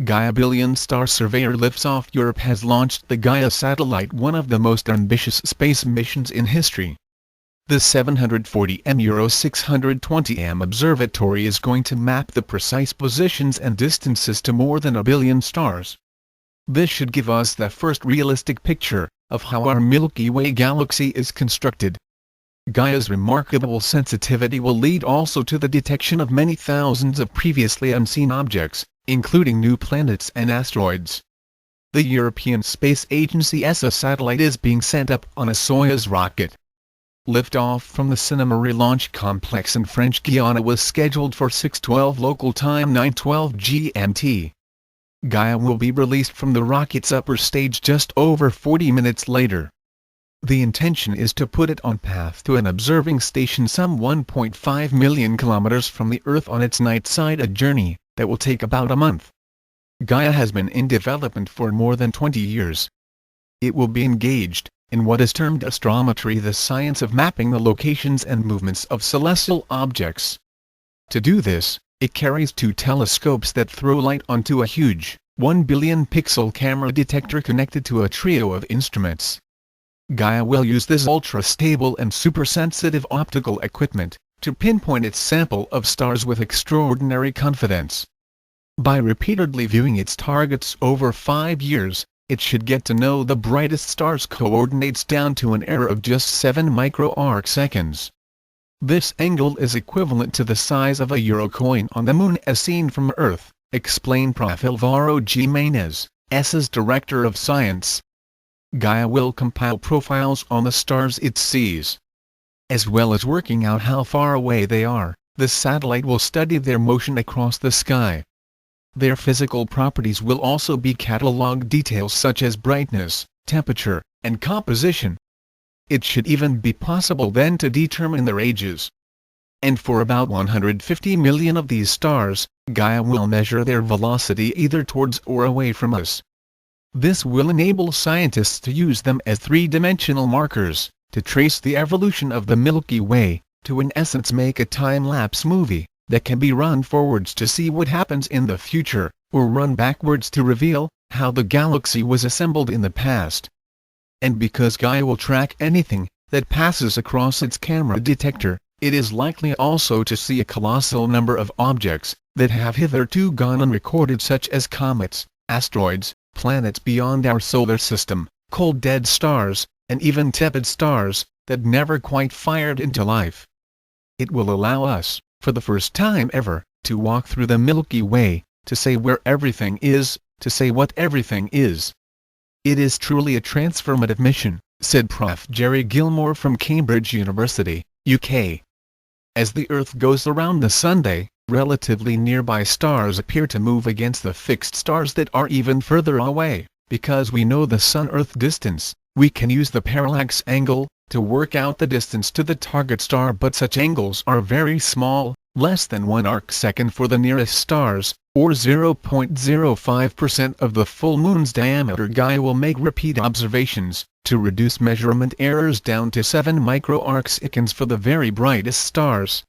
Gaia Billion-Star Surveyor lifts off. Europe has launched the Gaia satellite, one of the most ambitious space missions in history. The 740m Euro 620m observatory is going to map the precise positions and distances to more than a billion stars. This should give us the first realistic picture of how our Milky Way galaxy is constructed. Gaia's remarkable sensitivity will lead also to the detection of many thousands of previously unseen objects, including new planets and asteroids. The European Space Agency ESA satellite is being sent up on a Soyuz rocket. Liftoff from the Cinema Launch Complex in French Guiana was scheduled for 6:12 local time, 9:12 GMT. Gaia will be released from the rocket's upper stage just over 40 minutes later. The intention is to put it on path to an observing station some 1.5 million kilometers from the Earth on its night side, a journey that will take about a month. Gaia has been in development for more than 20 years. It will be engaged in what is termed astrometry, the science of mapping the locations and movements of celestial objects. To do this, it carries two telescopes that throw light onto a huge, 1 billion pixel camera detector connected to a trio of instruments. Gaia will use this ultra-stable and super-sensitive optical equipment to pinpoint its sample of stars with extraordinary confidence. By repeatedly viewing its targets over 5 years, it should get to know the brightest stars' coordinates down to an error of just 7 micro-arcseconds. This angle is equivalent to the size of a euro coin on the Moon as seen from Earth, explained Prof. Alvaro Jimenez, ESA's Director of Science. Gaia will compile profiles on the stars it sees. As well as working out how far away they are, the satellite will study their motion across the sky. Their physical properties will also be catalogued, details such as brightness, temperature, and composition. It should even be possible then to determine their ages. And for about 150 million of these stars, Gaia will measure their velocity either towards or away from us. This will enable scientists to use them as three-dimensional markers, to trace the evolution of the Milky Way, to in essence make a time-lapse movie that can be run forwards to see what happens in the future, or run backwards to reveal how the galaxy was assembled in the past. And because Gaia will track anything that passes across its camera detector, it is likely also to see a colossal number of objects that have hitherto gone unrecorded, such as comets, asteroids, planets beyond our solar system, cold dead stars, and even tepid stars that never quite fired into life. It will allow us, for the first time ever, to walk through the Milky Way, to say where everything is, to say what everything is. It is truly a transformative mission, said Prof. Jerry Gilmore from Cambridge University, UK. As the Earth goes around the Sun, relatively nearby stars appear to move against the fixed stars that are even further away. Because we know the Sun-Earth distance, we can use the parallax angle to work out the distance to the target star, but such angles are very small, less than 1 arcsecond for the nearest stars, or 0.05% of the full Moon's diameter. Gaia will make repeat observations to reduce measurement errors down to 7 micro-arcseconds for the very brightest stars.